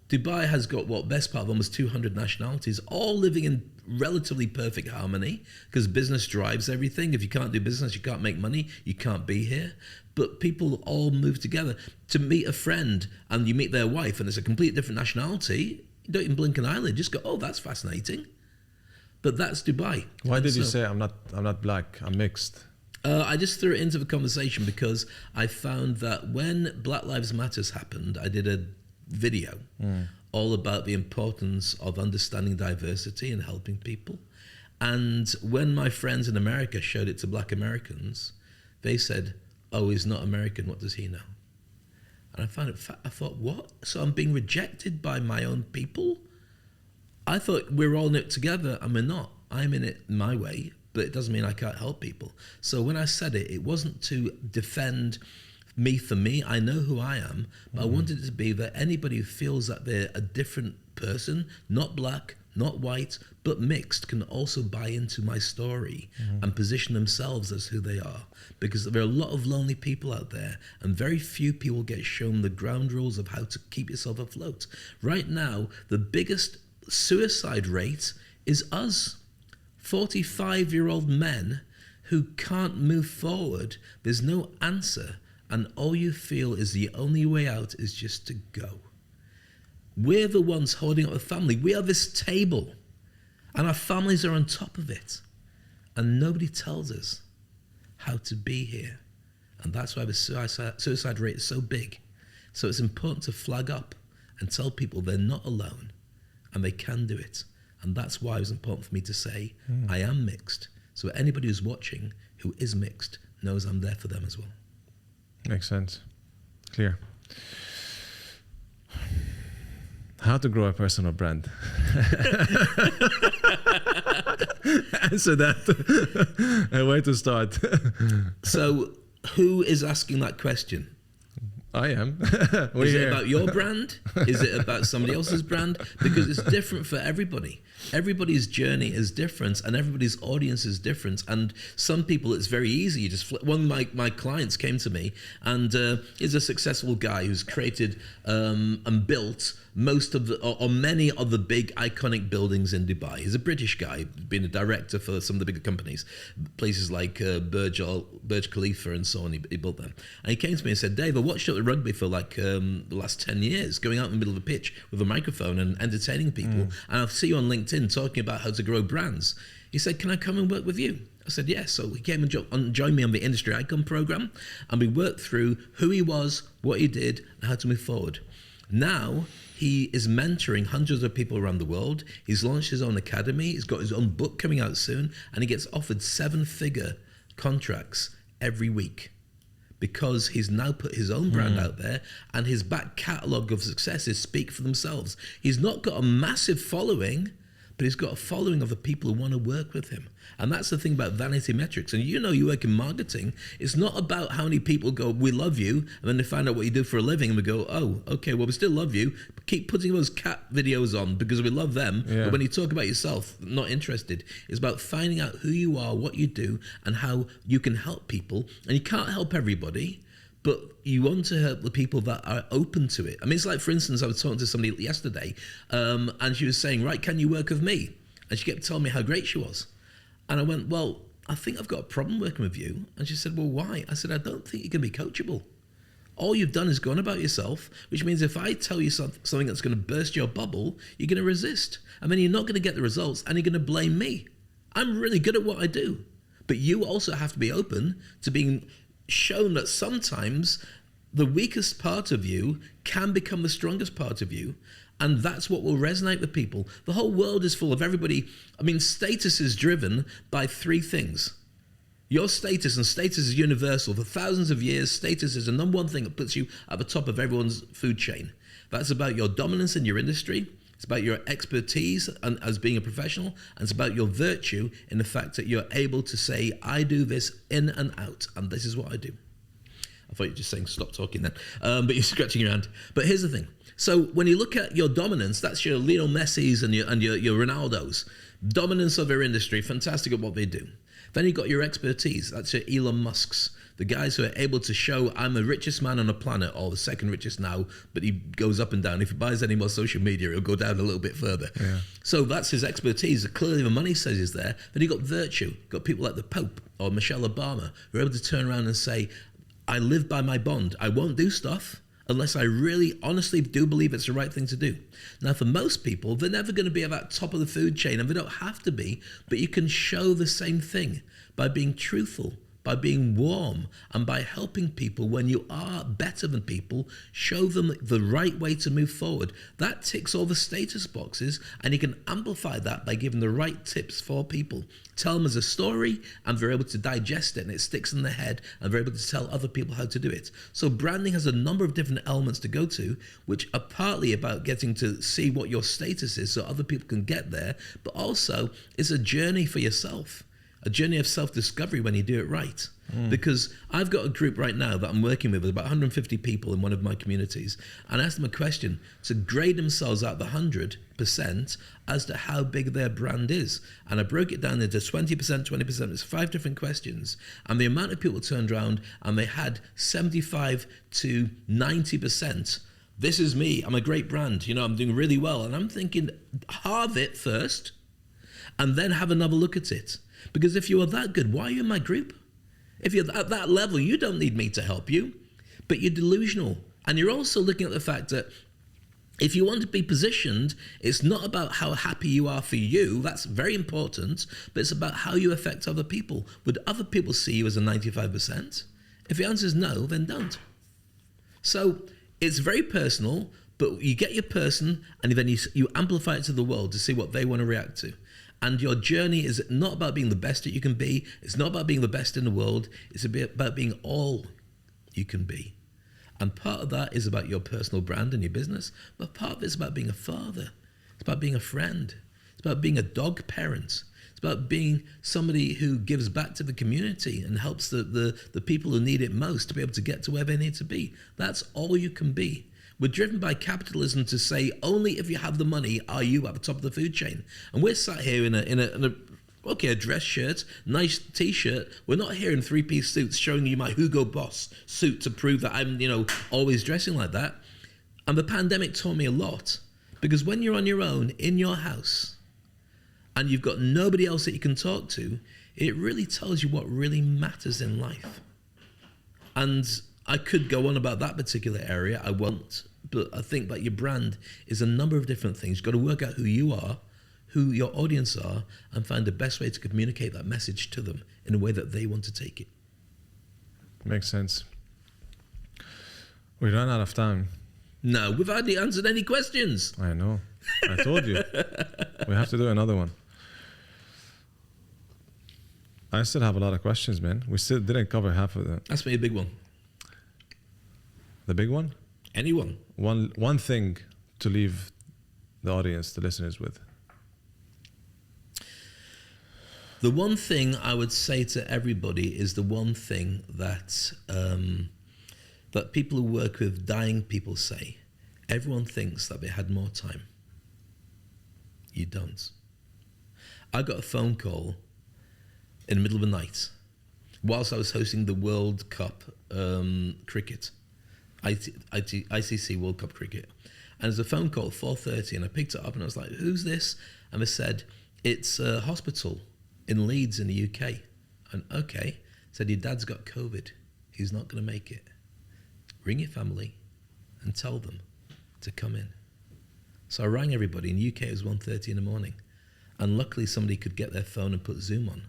Dubai has got what best part of almost 200 nationalities, all living in relatively perfect harmony because business drives everything. If you can't do business, you can't make money, you can't be here. But people all move together. To meet a friend and you meet their wife and it's a completely different nationality, you don't even blink an eyelid, just go, oh, that's fascinating. But that's Dubai. Why did you say I'm not black, I'm mixed? I just threw it into the conversation because I found that when Black Lives Matters happened, I did a video all about the importance of understanding diversity and helping people. And when my friends in America showed it to Black Americans, they said, oh, he's not American, what does he know? And I thought, what? So I'm being rejected by my own people? I thought we're all in it together, and we're not. I'm in it my way, but it doesn't mean I can't help people. So when I said it, it wasn't to defend me for me. I know who I am, but I wanted it to be that anybody who feels that they're a different person, not black, not white, but mixed, can also buy into my story and position themselves as who they are. Because there are a lot of lonely people out there, and very few people get shown the ground rules of how to keep yourself afloat. Right now, the biggest suicide rate is us. 45-year-old men who can't move forward. There's no answer. And all you feel is the only way out is just to go. We're the ones holding up the family. We are this table, and our families are on top of it. And nobody tells us how to be here. And that's why the suicide rate is so big. So it's important to flag up and tell people they're not alone and they can do it. And that's why it was important for me to say, I am mixed. So anybody who's watching who is mixed knows I'm there for them as well. Makes sense. Clear. How to grow a personal brand? Answer that. A way to start. So who is asking that question? I am. Is it about your brand? Is it about somebody else's brand? Because it's different for everybody. Everybody's journey is different, and everybody's audience is different. And some people, it's very easy. You just one of my clients came to me, and is a successful guy who's created and built most of the, or many of the big iconic buildings in Dubai. He's a British guy, been a director for some of the bigger companies, places like Burj Khalifa and so on. He built them. And he came to me and said, Dave, I watched you at rugby for like the last 10 years, going out in the middle of a pitch with a microphone and entertaining people. And I see you on LinkedIn talking about how to grow brands. He said, can I come and work with you? I said, yes. So he came and joined me on the Industry Icon program, and we worked through who he was, what he did, and how to move forward. Now, he is mentoring hundreds of people around the world. He's launched his own academy. He's got his own book coming out soon, and he gets offered 7-figure contracts every week because he's now put his own brand out there, and his back catalogue of successes speak for themselves. He's not got a massive following, but he's got a following of the people who want to work with him. And that's the thing about vanity metrics. And you know, you work in marketing. It's not about how many people go, we love you, and then they find out what you do for a living, and we go, oh, okay, well, we still love you. Keep putting those cat videos on because we love them. Yeah. But when you talk about yourself, not interested. It's about finding out who you are, what you do, and how you can help people. And you can't help everybody, but you want to help the people that are open to it. I mean, it's like, for instance, I was talking to somebody yesterday, and she was saying, right, can you work with me? And she kept telling me how great she was. And I went, well, I think I've got a problem working with you. And she said, well, why? I said, I don't think you can be coachable. All you've done is gone about yourself, which means if I tell you something that's going to burst your bubble, you're going to resist. And then you're not going to get the results, and you're going to blame me. I'm really good at what I do. But you also have to be open to being shown that sometimes the weakest part of you can become the strongest part of you. And that's what will resonate with people. The whole world is full of everybody. I mean, status is driven by 3 things. Your status, and status is universal. For thousands of years, status is the number one thing that puts you at the top of everyone's food chain. That's about your dominance in your industry. It's about your expertise and as being a professional. And it's about your virtue in the fact that you're able to say, I do this in and out, and this is what I do. I thought you were just saying stop talking then, but you're scratching your hand. But here's the thing. So when you look at your dominance, that's your Lionel Messi's and your Ronaldo's. Dominance of their industry, fantastic at what they do. Then you've got your expertise. That's your Elon Musk's. The guys who are able to show I'm the richest man on the planet, or the second richest now, but he goes up and down. If he buys any more social media, he'll go down a little bit further. Yeah. So that's his expertise. Clearly the money says he's there. Then you've got virtue. You've got people like the Pope or Michelle Obama who are able to turn around and say, I live by my bond. I won't do stuff unless I really honestly do believe it's the right thing to do. Now, for most people, they're never going to be at that top of the food chain, and they don't have to be, but you can show the same thing by being truthful, by being warm, and by helping people when you are better than people, show them the right way to move forward. That ticks all the status boxes, and you can amplify that by giving the right tips for people. Tell them as a story, and they're able to digest it, and it sticks in their head, and they're able to tell other people how to do it. So branding has a number of different elements to go to, which are partly about getting to see what your status is so other people can get there, but also it's a journey for yourself. A journey of self-discovery when you do it right. Because I've got a group right now that I'm working with about 150 people in one of my communities, and I asked them a question to grade themselves out the 100% as to how big their brand is. And I broke it down into 20%, 20%. There's 5 different questions. And the amount of people turned around and they had 75 to 90%. This is me. I'm a great brand. You know, I'm doing really well. And I'm thinking, halve it first and then have another look at it. Because if you are that good, why are you in my group? If you're at that level, you don't need me to help you, but you're delusional. And you're also looking at the fact that if you want to be positioned, it's not about how happy you are for you. That's very important, but it's about how you affect other people. Would other people see you as a 95%? If the answer is no, then don't. So it's very personal, but you get your person and then you amplify it to the world to see what they want to react to. And your journey is not about being the best that you can be. It's not about being the best in the world. It's about being all you can be. And part of that is about your personal brand and your business, but part of it is about being a father. It's about being a friend. It's about being a dog parent. It's about being somebody who gives back to the community and helps the people who need it most to be able to get to where they need to be. That's all you can be. We're driven by capitalism to say only if you have the money are you at the top of the food chain. And we're sat here in a dress shirt, nice t-shirt. We're not here in 3-piece suits showing you my Hugo Boss suit to prove that I'm, always dressing like that. And the pandemic taught me a lot, because when you're on your own in your house and you've got nobody else that you can talk to, it really tells you what really matters in life. And I could go on about that particular area. I won't. But I think that your brand is a number of different things. You've got to work out who you are, who your audience are, and find the best way to communicate that message to them in a way that they want to take it. Makes sense. We ran out of time. No, we've hardly answered any questions. I know. I told you. We have to do another one. I still have a lot of questions, man. We still didn't cover half of them. Ask me a big one. The big one? Anyone. One thing to leave the audience, the listeners with. The one thing I would say to everybody is the one thing that that people who work with dying people say. Everyone thinks that they had more time. You don't. I got a phone call in the middle of the night whilst I was hosting the World Cup cricket. ICC World Cup cricket. And there's a phone call at 4:30, and I picked it up and I was like, who's this? And they said, it's a hospital in Leeds in the UK. And okay, said, your dad's got COVID. He's not going to make it. Ring your family and tell them to come in. So I rang everybody. In the UK, it was 1:30 in the morning. And luckily somebody could get their phone and put Zoom on.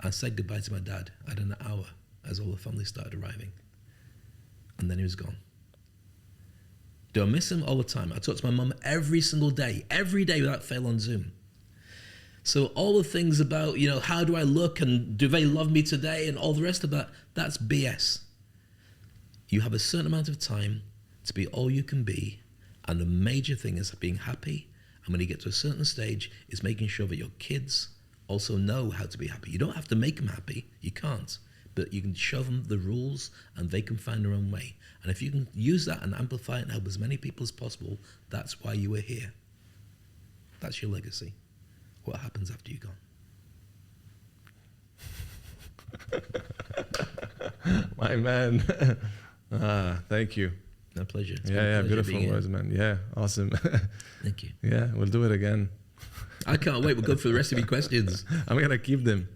I said goodbye to my dad. I had an hour as all the family started arriving. And then he was gone. Do I miss him? All the time. I talk to my mum every single day, every day without fail on Zoom. So all the things about, how do I look and do they love me today and all the rest of that, that's BS. You have a certain amount of time to be all you can be, and the major thing is being happy, and when you get to a certain stage, is making sure that your kids also know how to be happy. You don't have to make them happy, you can't. But you can show them the rules and they can find their own way. And if you can use that and amplify it and help as many people as possible, that's why you are here. That's your legacy. What happens after you're gone? My man. Thank you. My pleasure. It's been a Yeah, pleasure beautiful being here. words, man. Yeah, awesome. Thank you. Yeah, we'll do it again. I can't wait. We'll go for the rest of your questions. I'm gonna keep them.